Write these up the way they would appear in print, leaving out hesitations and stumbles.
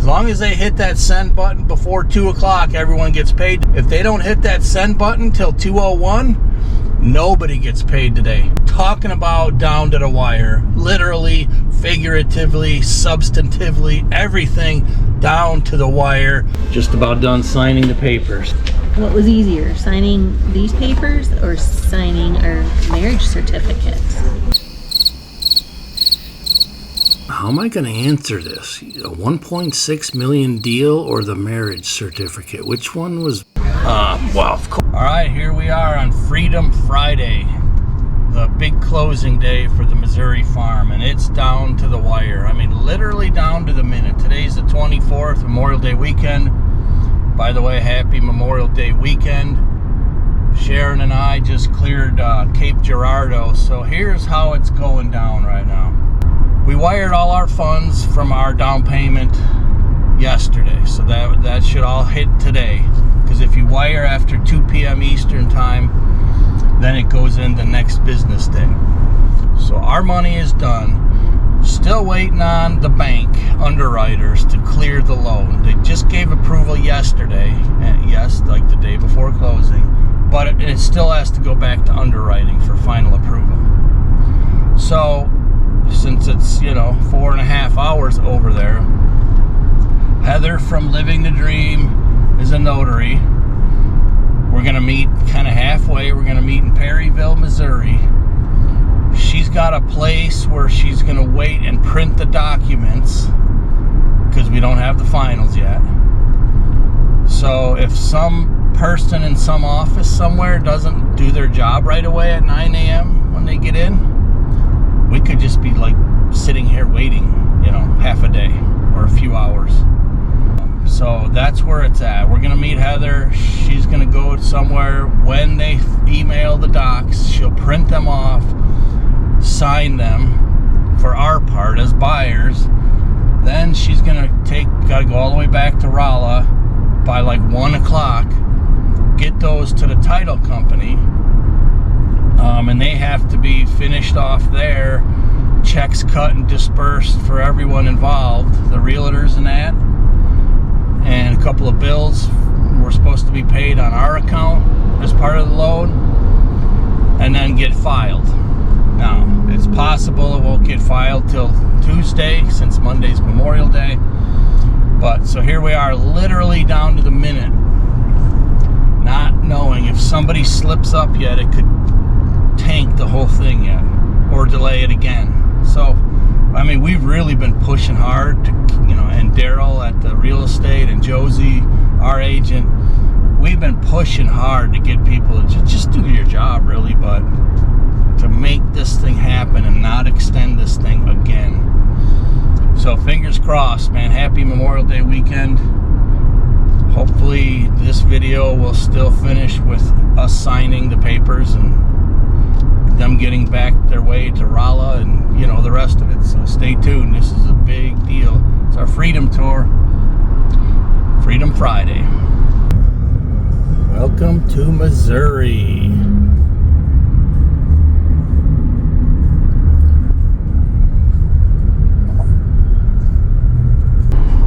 As long as they hit that send button before 2 o'clock, everyone gets paid. If they don't hit that send button till 2:01, nobody gets paid today. Talking about down to the wire, literally, figuratively, substantively, everything down to the wire. Just about done signing the papers. What was easier, signing these papers or signing our marriage certificate? How am I going to answer this? A 1.6 million deal or the marriage certificate? Which one was... well, of course. All right, here we are on Freedom Friday, the big closing day for the Missouri Farm, and it's down to the wire. I mean, literally down to the minute. Today's the 24th, Memorial Day weekend. By the way, happy Memorial Day weekend. Sharon and I just cleared Cape Girardeau, so here's how it's going down right now. We wired all our funds from our down payment yesterday, so that should all hit today. Because if you wire after 2 p.m. Eastern time, then it goes in the next business day. So our money is done. Still waiting on the bank underwriters to clear the loan. They just gave approval yesterday, yes, like the day before closing, but it still has to go back to underwriting for final approval. So since it's, 4.5 hours over there, Heather from Living the Dream is a notary. We're going to meet kind of halfway. We're going to meet in Perryville, Missouri. She's got a place where she's going to wait and print the documents because we don't have the finals yet. So if some person in some office somewhere doesn't do their job right away at 9 a.m. when they get in, we could just be like sitting here waiting, half a day or a few hours. So that's where it's at. We're going to meet Heather. She's going to go somewhere. When they email the docs, she'll print them off, sign them for our part as buyers. Then she's going to got to go all the way back to Rolla by like 1 o'clock, get those to the title company, and they have to be finished off there, checks cut and dispersed for everyone involved, the realtors and that, and a couple of bills were supposed to be paid on our account as part of the loan, and then get filed. Now, it's possible it won't get filed till Tuesday since Monday's Memorial Day, but so here we are, literally down to the minute, not knowing if somebody slips up yet, it could tank the whole thing yet or delay it again. So I mean, we've really been pushing hard to, and Daryl at the real estate and Josie, our agent, we've been pushing hard to get people to just do your job, really, but to make this thing happen and not extend this thing again. So fingers crossed, man. Happy Memorial Day weekend. Hopefully this video will still finish with us signing the papers and them getting back their way to Rolla and the rest of it. So stay tuned. This is a big deal. It's our Freedom Tour, Freedom Friday. Welcome to Missouri.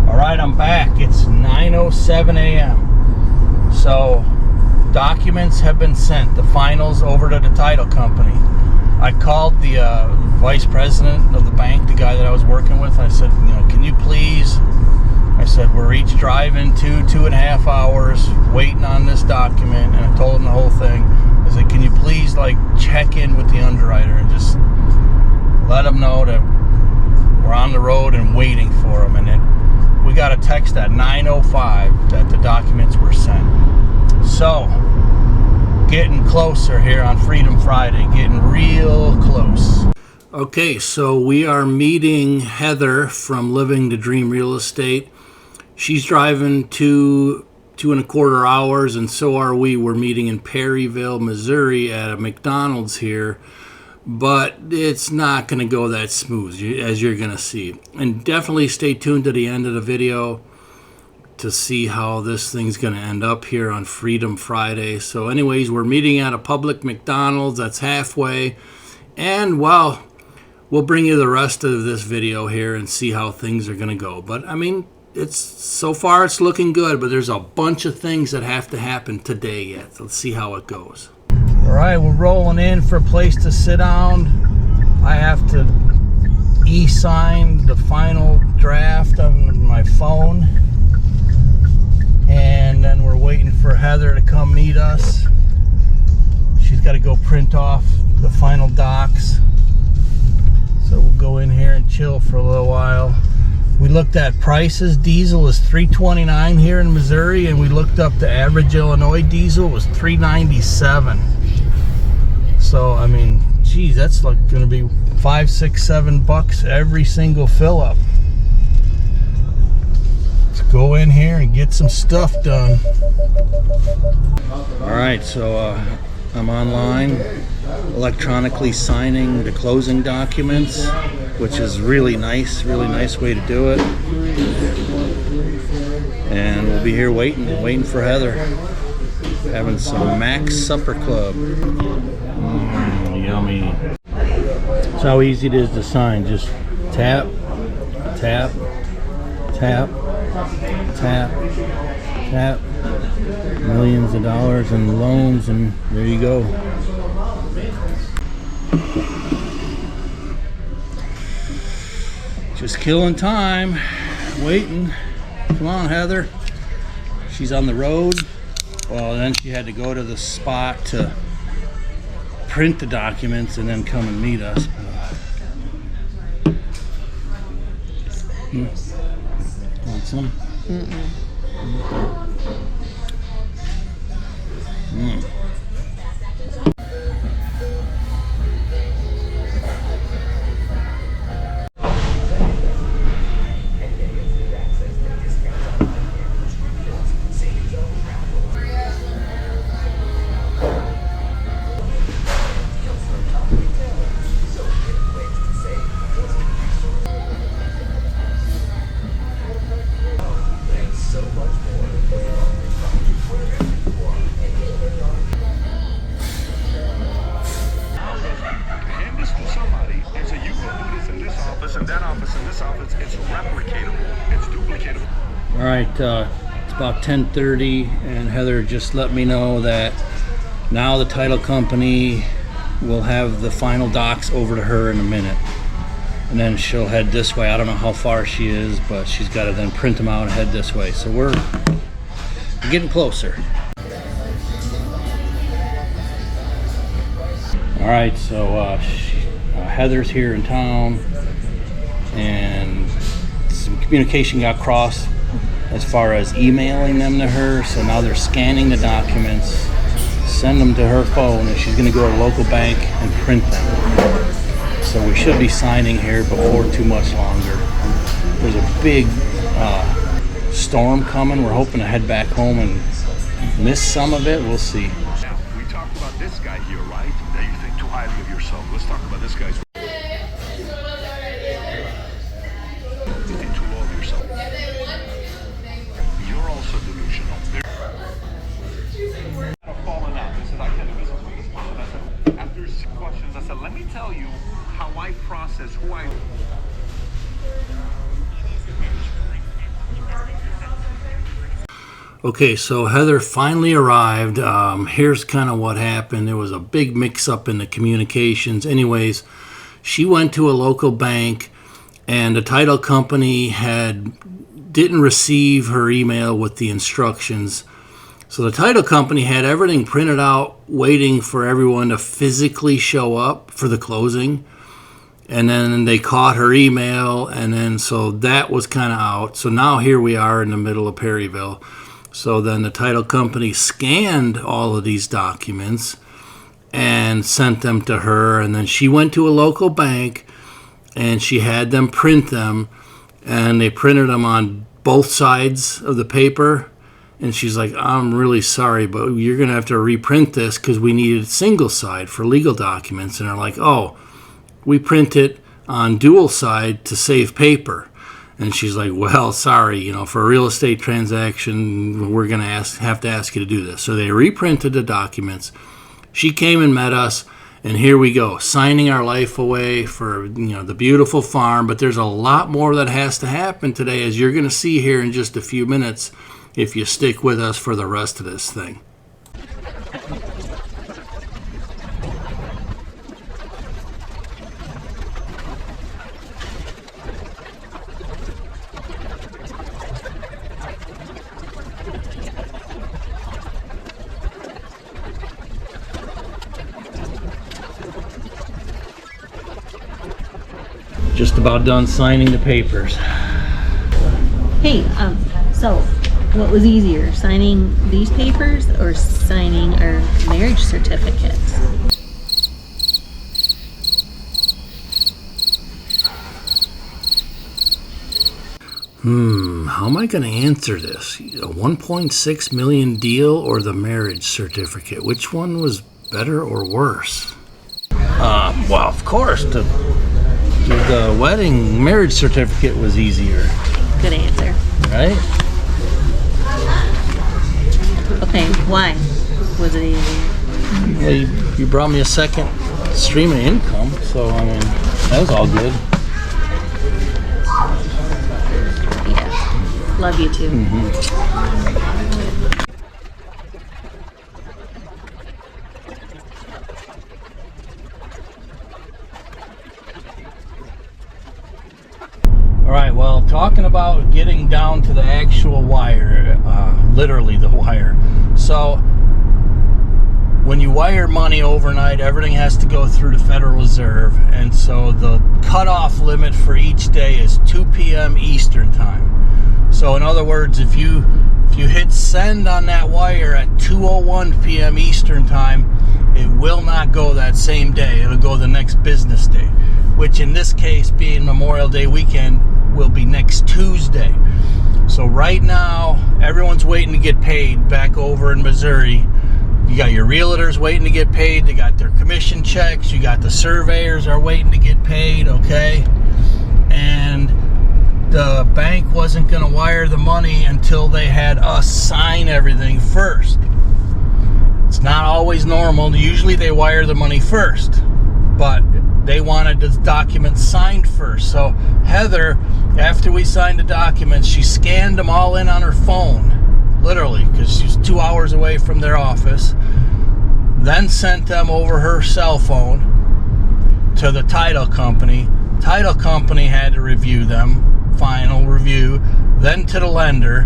Alright, I'm back. It's 9:07 a.m. So documents have been sent, the finals over to the title company. I called the vice president of the bank, the guy that I was working with. I said, can you please, I said, we're each driving 2.5 hours waiting on this document, and I told him the whole thing. I said, can you please check in with the underwriter and just let them know that we're on the road and waiting for them. And then we got a text at 9:05 that the documents were sent. So getting closer here on Freedom Friday, getting real close. Okay, so we are meeting Heather from Living the Dream Real Estate. She's driving 2.25 hours, and so are we. We're meeting in Perryville, Missouri at a McDonald's here, but it's not going to go that smooth, as you're going to see. And definitely stay tuned to the end of the video to see how this thing's going to end up here on Freedom Friday. So anyways, we're meeting at a public McDonald's that's halfway, and we'll bring you the rest of this video here and see how things are going to go. But I mean, it's so far it's looking good, but there's a bunch of things that have to happen today yet. Let's see how it goes. All right, we're rolling in for a place to sit down. I have to e-sign the final draft on my phone, and then we're waiting for Heather to come meet us. She's got to go print off the final docs, so we'll go in here and chill for a little while. We looked at prices. Diesel is $3.29 here in Missouri, and we looked up the average Illinois diesel was $3.97. So I mean, geez, that's like going to be $5, $6, $7 every single fill up. Let's go in here and get some stuff done. All right, so I'm online, electronically signing the closing documents, which is really nice way to do it. And we'll be here waiting for Heather, having some Max Supper Club. Yummy. That's how easy it is to sign. Just tap, tap, tap, tap, tap. Millions of dollars in loans, and there you go. Just killing time, waiting. Come on, Heather. She's on the road. Well, then she had to go to the spot to print the documents and then come and meet us. Want some? All right, it's about 10:30, and Heather just let me know that now the title company will have the final docs over to her in a minute, and then she'll head this way. I don't know how far she is, but she's got to then print them out and head this way. So we're getting closer. All right, so Heather's here in town, and some communication got crossed as far as emailing them to her, so now they're scanning the documents, send them to her phone, and she's going to go to a local bank and print them. So we should be signing here before too much longer. There's a big storm coming. We're hoping to head back home and miss some of it. We'll see. Now, we talked about this guy here, right? That you think too highly of yourself. Let's talk about this guy's. You think too low of yourself. You're also delusional. I've fallen out. They said, I can't do business with this person. I said, after 6 questions, I said, let me tell you how I process who I. Okay, so Heather finally arrived. Here's kind of what happened. There was a big mix-up in the communications. Anyways, she went to a local bank, and the title company didn't receive her email with the instructions. So the title company had everything printed out, waiting for everyone to physically show up for the closing. And then they caught her email, and then so that was kind of out. So now here we are in the middle of Perryville. So then the title company scanned all of these documents and sent them to her. And then she went to a local bank and she had them print them. And they printed them on both sides of the paper. And she's like, I'm really sorry, but you're going to have to reprint this because we need a single side for legal documents. And they're like, oh, we print it on dual side to save paper. And she's like, well, sorry, for a real estate transaction, we're going to have to ask you to do this. So they reprinted the documents. She came and met us, And here we go, signing our life away for the beautiful farm. But there's a lot more that has to happen today, as you're going to see here in just a few minutes if you stick with us for the rest of this thing. Just about done signing the papers. Hey, so what was easier, signing these papers or signing our marriage certificates? How am I going to answer this? A 1.6 million deal or the marriage certificate? Which one was better or worse? Well, of course, the wedding marriage certificate was easier. Good answer. Right? Okay, why was it easier? Well, you brought me a second stream of income, so I mean, that was all good. Yeah, love you too. Alright, well, talking about getting down to the actual wire, literally the wire. So, when you wire money overnight, everything has to go through the Federal Reserve, and so the cutoff limit for each day is 2 p.m. Eastern Time. So, in other words, if you hit send on that wire at 2:01 p.m. Eastern Time, it will not go that same day. It'll go the next business day, which in this case, being Memorial Day weekend, will be next Tuesday. So right now, everyone's waiting to get paid back over in Missouri. You got your realtors waiting to get paid. They got their commission checks. You got the surveyors are waiting to get paid, okay? And the bank wasn't going to wire the money until they had us sign everything first. It's not always normal. Usually they wire the money first, but they wanted the documents signed first. So Heather, after we signed the documents, she scanned them all in on her phone, literally, because she's 2 hours away from their office, then sent them over her cell phone to the title company. Title company had to review them, final review, then to the lender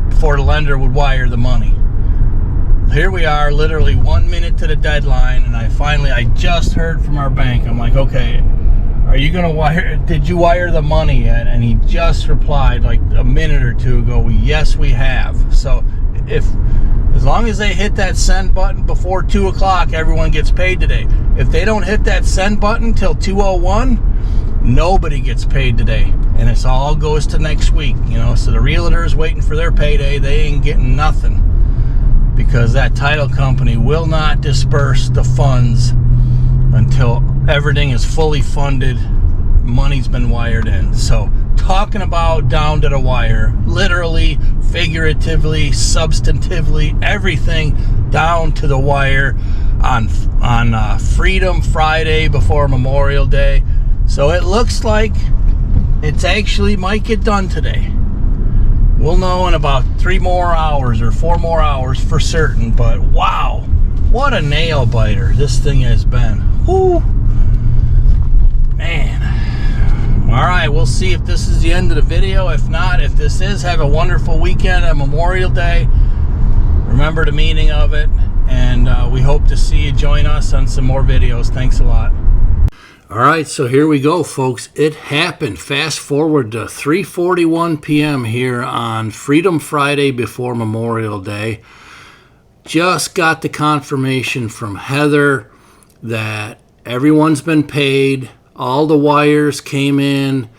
before the lender would wire the money. Here we are, literally 1 minute to the deadline, and I just heard from our bank. I'm like, okay, are you gonna wire? Did you wire the money yet? And he just replied like a minute or two ago, yes, we have. So as long as they hit that send button before 2 o'clock, everyone gets paid today. If they don't hit that send button till 2:01, nobody gets paid today, and it all goes to next week. So the realtors waiting for their payday, they ain't getting nothing, because that title company will not disperse the funds until everything is fully funded, money's been wired in. So talking about down to the wire, literally, figuratively, substantively, everything down to the wire on Freedom Friday before Memorial Day. So it looks like it's actually might get done today. We'll know in about 3 more hours or 4 more hours for certain, but wow, what a nail biter this thing has been. Whoo, man. All right, we'll see if this is the end of the video. If not, if this is, have a wonderful weekend on Memorial Day. Remember the meaning of it, and we hope to see you join us on some more videos. Thanks a lot. All right, so here we go, folks. It happened. Fast forward to 3:41 p.m. here on Freedom Friday before Memorial Day. Just got the confirmation from Heather that everyone's been paid. All the wires came in,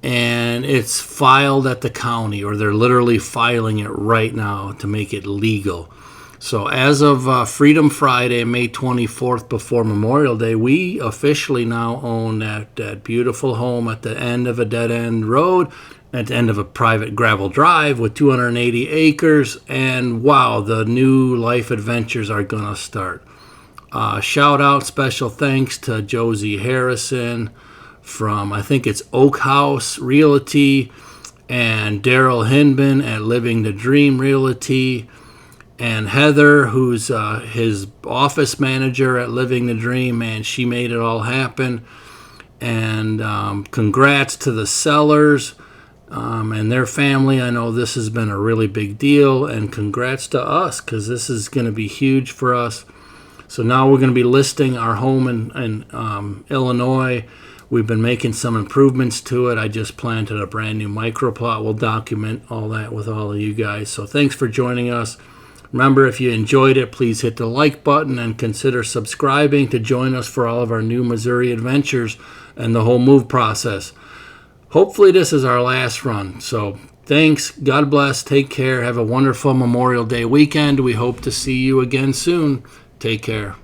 and it's filed at the county, or they're literally filing it right now to make it legal. So as of Freedom Friday, May 24th, before Memorial Day, we officially now own that beautiful home at the end of a dead-end road, at the end of a private gravel drive with 280 acres. And wow, the new life adventures are going to start. Shout out, special thanks to Josie Harrison from, I think it's Oak House Realty, and Daryl Hinman at Living the Dream Realty, and Heather, who's his office manager at Living the Dream. Man, she made it all happen. And congrats to the sellers and their family. I know this has been a really big deal, and congrats to us, because this is going to be huge for us. So now we're going to be listing our home in Illinois. We've been making some improvements to it. I just planted a brand new microplot. We'll document all that with all of you guys. So thanks for joining us. Remember, if you enjoyed it, please hit the like button and consider subscribing to join us for all of our new Missouri adventures and the whole move process. Hopefully this is our last run. So thanks. God bless. Take care. Have a wonderful Memorial Day weekend. We hope to see you again soon. Take care.